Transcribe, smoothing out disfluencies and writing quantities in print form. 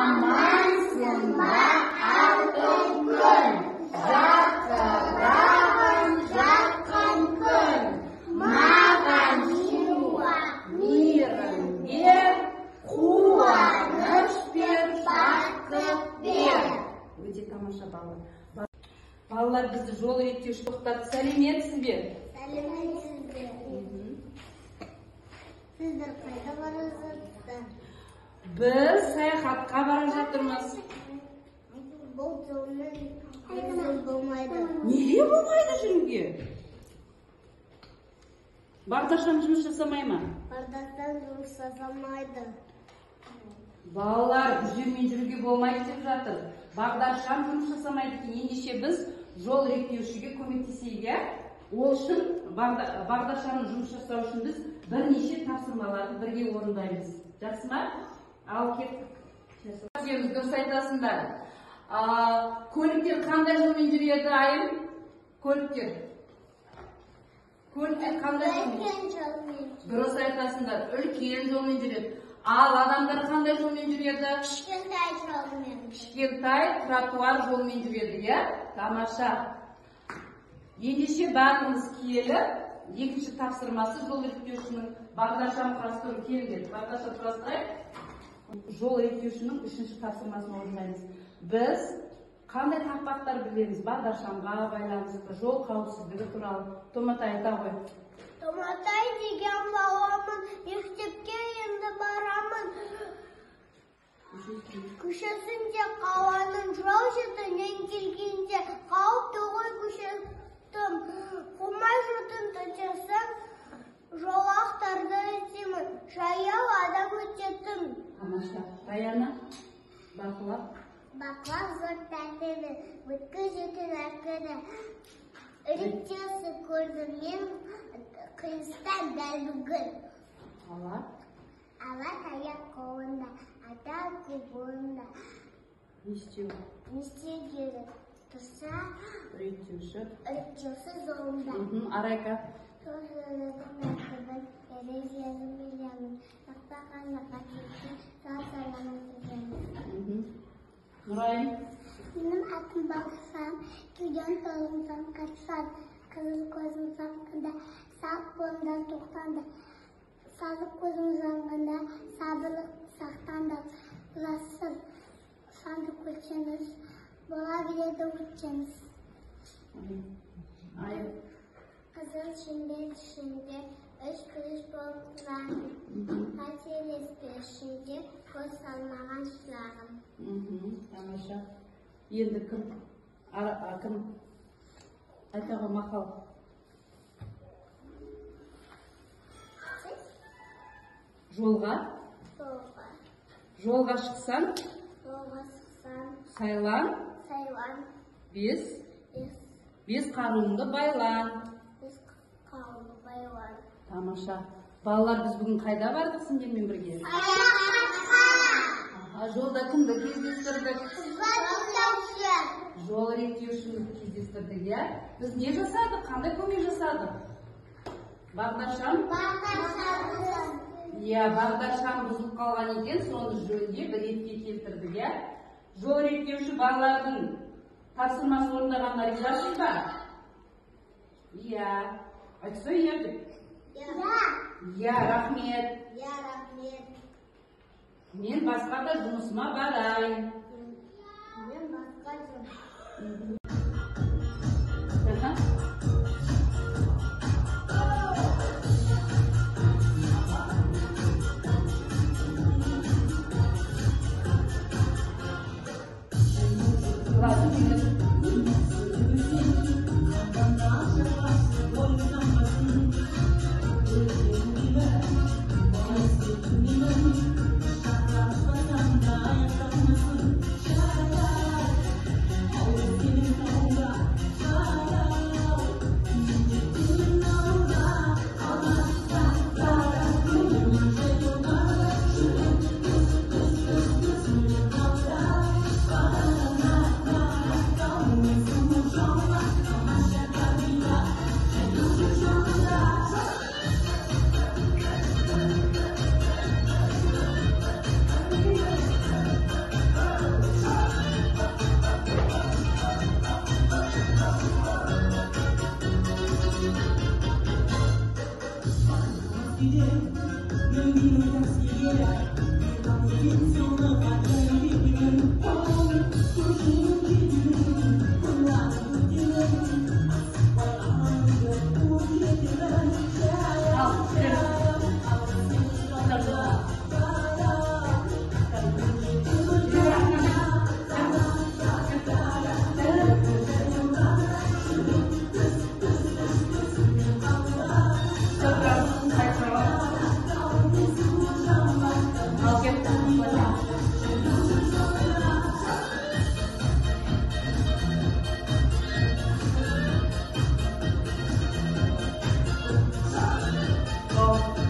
Amansın ba altın gün, jakıran jakkan gün. Magan jiwa mirin ber, kuvanış bir bakıp ber. Өте тамаша балалар. Балалар бізді жол реттеуші тоқтатты. Сәлеметсіз бе? Сәлеметсіз бе? Сіздер қайда бара жатсыздар? Біз саяхатқа бара жатырмыз. Бұл жолмен жүру болмайды. Неге болмайды жүруге? Бағдаршам жұмыс жасамай ма? Бардақтан жұмыс жасамайды. Балалар бұл жермен жүруге болмайды деп жатыр. Бағдаршам жұмыс жасамайды екен. Ендеше біз жол реттеушіге көмектесейік, иә? Ол үшін бағдаршамның жұмыс жасау үшін біз бірнеше тапсырмаларды бірге орындаймыз. Жақсы ма? Ал кеттік. Дұрыс айтасыңдар. Көліктер қандай жолмен жүреді, айым? Көліктер қандай жолмен? Үлкен жолмен. Дұрыс айтасыңдар. Үлкен жолмен жүреді. Ал адамдар қандай жолмен жүреді? Кішкентай жолмен. Кішкентай тротуар жолмен жүреді, иә? Тамаша. Ендеше бәріміз киелі. Екінші тапсырмасы жол реттеушінің бағдаршам құрастыру. Келіңдер, бағдаршам құрастырайық. Жол реттеушінің үшінші тапсырмасын орындаймыз. Біз қандай тақпақтар білеміз? Бағдаршамға байланысты, жол қауіпсіздігі туралы. Томатай айта ғой. Томатай деген баламын, мектепке енді барамын. Көшесінде қаланың жол шетінен келгенде қауіпті ғой көшеттім. Қумай жотын төтесің, жолақтарды іздеймін, жаяу адам өтетін. Тамаша. Даяна, бақылап. Бақылап зор тәртібі, өткізетін әркеді. Реттеусі көрдім мен қиыстан дәл бүгін. Ала Аяқ қолында, ата көбінде. не істеу? Не істеу керек? Тұрса, Реттеуші. жолында. Арайка. Сол жолдың тәртібін, ережесін білемін. Сақтағанды қасиетін, сау-саламат етемін. Нұрайым. Менің атым Бағсан, кеуден толымсам қатсан, қызыл көзім саққанда, сақ болымдан тоқтанды. Сазық көзім жаңғанда, сабырлық сақтанды. Бұлассыз, санды көлчеміз, бола береді өтчеміз. Қызыл шеңбер ішінде, үш күріш болып тұрағым. Қателеспе ішінде, көз салмаған шылағым. Тамаша. Енді кім? Айтаға мақал. Жолға шықсаң, сайлан, бес қаруыңды байлан. Тамаша. Балалар, біз бүгін қайда бардық сендермен бірге? Жолда кімді кездестірдік? Жол реттеушіні кездестірдік, иә? Біз не жасадық? Қандай көмек жасадық? Бағдаршам? Иә, бағдаршам бұзылып қалған екен, соны жөнде бір ретке келтірдік, иә? Жол реттеуші балалардың тапсырмасын орындағанына ризасыз ба? Иә. Айтса иә деп. Иә, рахмет. Мен басқа да жұмысыма барайын. Мен басқа жұмыс. Go.